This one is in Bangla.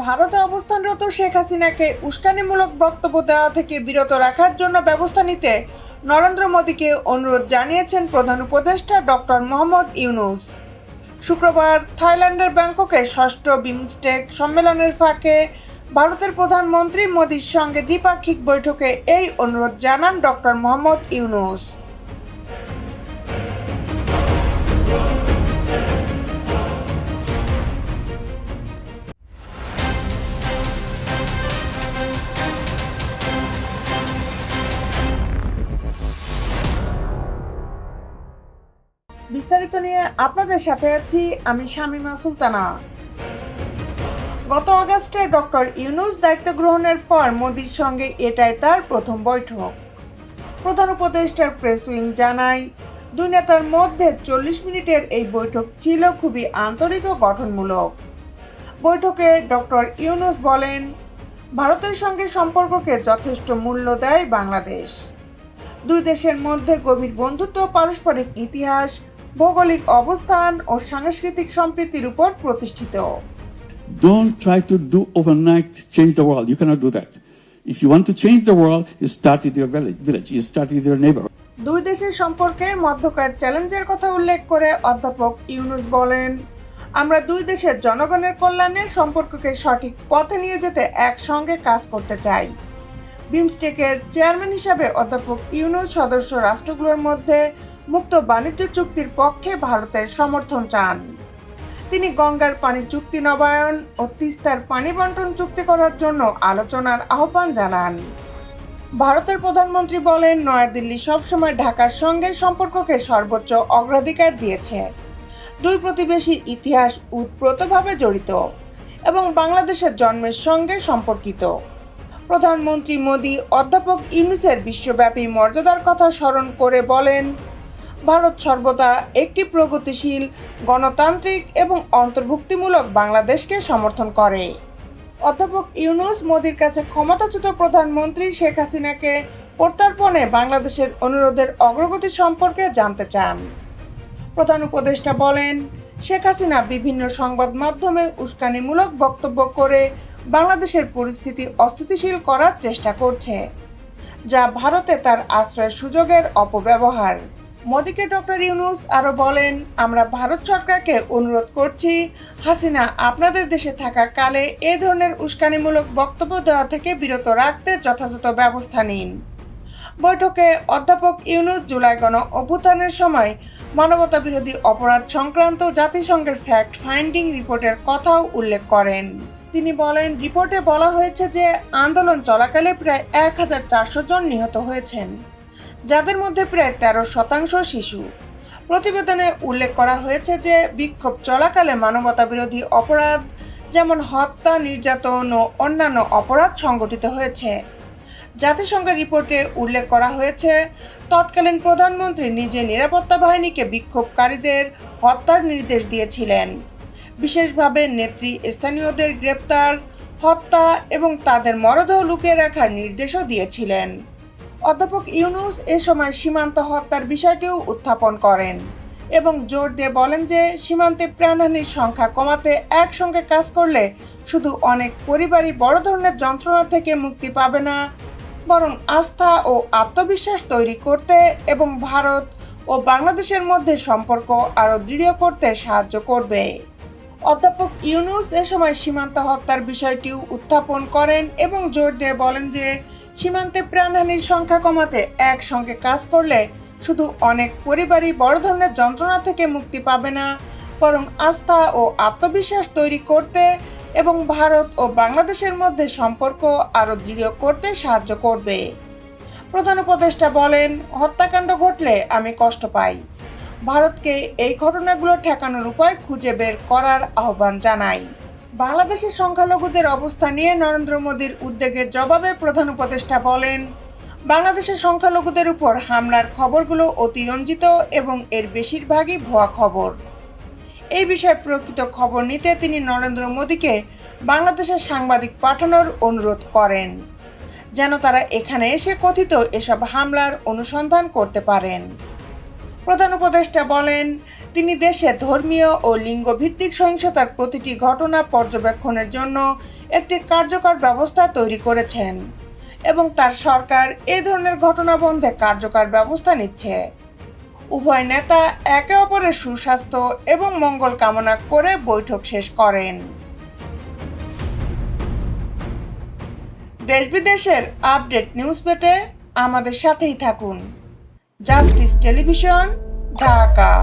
ভারতে অবস্থানরত শেখ হাসিনাকে উস্কানিমূলক বক্তব্য দেওয়া থেকে বিরত রাখার জন্য ব্যবস্থা নিতে নরেন্দ্র মোদীকে অনুরোধ জানিয়েছেন প্রধান উপদেষ্টা ডক্টর মোহাম্মদ ইউনূস। শুক্রবার থাইল্যান্ডের ব্যাংককে ষষ্ঠ বিমস্টেক সম্মেলনের ফাঁকে ভারতের প্রধানমন্ত্রী মোদীর সঙ্গে দ্বিপাক্ষিক বৈঠকে এই অনুরোধ জানান ডক্টর মোহাম্মদ ইউনূস। বিস্তারিত নিয়ে আপনাদের সাথে আছি আমি শামীমা সুলতানা। গত আগস্টে ডক্টর ইউনূস দায়িত্ব গ্রহণের পর মোদির সঙ্গে এটাই তার প্রথম বৈঠক। প্রধান উপদেষ্টার প্রেস উইং জানায়, দুই নেতার মধ্যে 40 মিনিটের এই বৈঠক ছিল খুবই আন্তরিক ও গঠনমূলক। বৈঠকে ডক্টর ইউনূস বলেন, ভারতের সঙ্গে সম্পর্ককে যথেষ্ট মূল্য দেয় বাংলাদেশ। দুই দেশের মধ্যে গভীর বন্ধুত্ব, পারস্পরিক ইতিহাস, ভৌগোলিক অবস্থান ও সাংস্কৃতিক সম্প্রীতির উপর প্রতিষ্ঠিত। Don't try to do overnight change the world. You cannot do that. If you want to change the world, you start with your village. You start with your neighborhood. দুই দেশের সম্পর্কের মধ্যকার চ্যালেঞ্জের কথা উল্লেখ করে অধ্যাপক ইউনূস বলেন, আমরা দুই দেশের জনগণের কল্যাণে সম্পর্ককে সঠিক পথে নিয়ে যেতে একসঙ্গে কাজ করতে চাই। বিমস্টেকের চেয়ারম্যান হিসাবে অধ্যাপক ইউনূস সদস্য রাষ্ট্রগুলোর মধ্যে মুক্ত বাণিজ্য চুক্তির পক্ষে ভারতের সমর্থন চান। তিনি গঙ্গার পানি চুক্তি নবায়ন ও তিস্তার পানি বন্টন চুক্তি করার জন্য আলোচনার আহ্বান জানান। ভারতের প্রধানমন্ত্রী বলেন, নয়াদিল্লি সবসময় ঢাকার সঙ্গে সম্পর্ককে সর্বোচ্চ অগ্রাধিকার দিয়েছে। দুই প্রতিবেশীর ইতিহাস ওতপ্রোতভাবে জড়িত এবং বাংলাদেশের জন্মের সঙ্গে সম্পর্কিত। প্রধানমন্ত্রী মোদী অধ্যাপক ইউনূসের বিশ্বব্যাপী মর্যাদার কথা স্মরণ করে বলেন, ভারত সর্বদা একটি প্রগতিশীল, গণতান্ত্রিক এবং অন্তর্ভুক্তিমূলক বাংলাদেশকে সমর্থন করে। অধ্যাপক ইউনূস মোদীর কাছে ক্ষমতাচ্যুত প্রধানমন্ত্রী শেখ হাসিনাকে প্রত্যর্পণে বাংলাদেশের অনুরোধের অগ্রগতি সম্পর্কে জানতে চান। প্রধান উপদেষ্টা বলেন, শেখ হাসিনা বিভিন্ন সংবাদ মাধ্যমে উস্কানিমূলক বক্তব্য করে বাংলাদেশের পরিস্থিতি অস্থিতিশীল করার চেষ্টা করছে, যা ভারতে তার আশ্রয়ের সুযোগের অপব্যবহার। মোদীকে ডক্টর ইউনূস আরও বলেন, আমরা ভারত সরকারকে অনুরোধ করছি, হাসিনা আপনাদের দেশে থাকাকালে এ ধরনের উস্কানিমূলক বক্তব্য দেওয়া থেকে বিরত রাখতে যথাযথ ব্যবস্থা নিন। বৈঠকে অধ্যাপক ইউনূস জুলাই গণ অভ্যুত্থানের সময় মানবতাবিরোধী অপরাধ সংক্রান্ত জাতিসংঘের ফ্যাক্ট ফাইন্ডিং রিপোর্টের কথাও উল্লেখ করেন। তিনি বলেন, রিপোর্টে বলা হয়েছে যে আন্দোলন চলাকালে প্রায় 1400 জন নিহত হয়েছেন, যাদের মধ্যে প্রায় 13% শিশু। প্রতিবেদনে উল্লেখ করা হয়েছে যে বিক্ষোভ চলাকালে মানবতাবিরোধী অপরাধ যেমন হত্যা, নির্যাতন ও অন্যান্য অপরাধ সংঘটিত হয়েছে। জাতিসংঘের রিপোর্টে উল্লেখ করা হয়েছে, তৎকালীন প্রধানমন্ত্রী নিজে নিরাপত্তা বাহিনীকে বিক্ষোভকারীদের হত্যার নির্দেশ দিয়েছিলেন। বিশেষভাবে নেত্রী স্থানীয়দের গ্রেপ্তার, হত্যা এবং তাদের মরদেহ লুকিয়ে রাখার নির্দেশও দিয়েছিলেন। অধ্যাপক ইউনূস এ সময় সীমান্ত হত্যার বিষয়টিও উত্থাপন করেন এবং জোর দিয়ে বলেন যে সীমান্তে প্রাণহানির সংখ্যা কমাতে একসঙ্গে কাজ করলে শুধু অনেক পরিবারই বড় ধরনের যন্ত্রণা থেকে মুক্তি পাবে না, বরং আস্থা ও আত্মবিশ্বাস তৈরি করতে এবং ভারত ও বাংলাদেশের মধ্যে সম্পর্ক আরও দৃঢ় করতে সাহায্য করবে। অধ্যাপক ইউনূস এ সময় সীমান্ত হত্যার বিষয়টিও উত্থাপন করেন এবং জোর দিয়ে বলেন যে সীমান্তে প্রাণহানির সংখ্যা কমাতে একসঙ্গে কাজ করলে শুধু অনেক পরিবারই বড় ধরনের যন্ত্রণা থেকে মুক্তি পাবে না, বরং আস্থা ও আত্মবিশ্বাস তৈরি করতে এবং ভারত ও বাংলাদেশের মধ্যে সম্পর্ক আরও দৃঢ় করতে সাহায্য করবে। প্রধান উপদেষ্টা বলেন, হত্যাকাণ্ড ঘটলে আমি কষ্ট পাই। ভারতকে এই ঘটনাগুলো ঠেকানোর উপায় খুঁজে বের করার আহ্বান জানাই। বাংলাদেশের সংখ্যালঘুদের অবস্থা নিয়ে নরেন্দ্র মোদীর উদ্বেগের জবাবে প্রধান উপদেষ্টা বলেন, বাংলাদেশের সংখ্যালঘুদের উপর হামলার খবরগুলো অতিরঞ্জিত এবং এর বেশিরভাগই ভুয়া খবর। এই বিষয়ে প্রকৃত খবর নিতে তিনি নরেন্দ্র মোদীকে বাংলাদেশের সাংবাদিক পাঠানোর অনুরোধ করেন, যেন তারা এখানে এসে কথিত এসব হামলার অনুসন্ধান করতে পারেন। প্রধান উপদেষ্টা বলেন, তিনি দেশে ধর্মীয় ও লিঙ্গভিত্তিক সহিংসতার প্রতিটি ঘটনা পর্যবেক্ষণের জন্য একটি কার্যকর ব্যবস্থা তৈরি করেছেন এবং তার সরকার এই ধরনের ঘটনা বন্ধে কার্যকর ব্যবস্থা নিচ্ছে। উভয় নেতা একে অপরের সুস্বাস্থ্য এবং মঙ্গল কামনা করে বৈঠক শেষ করেন। দেশ বিদেশের আপডেট নিউজ পেতে আমাদের সাথেই থাকুন। Justice television, Dhaka.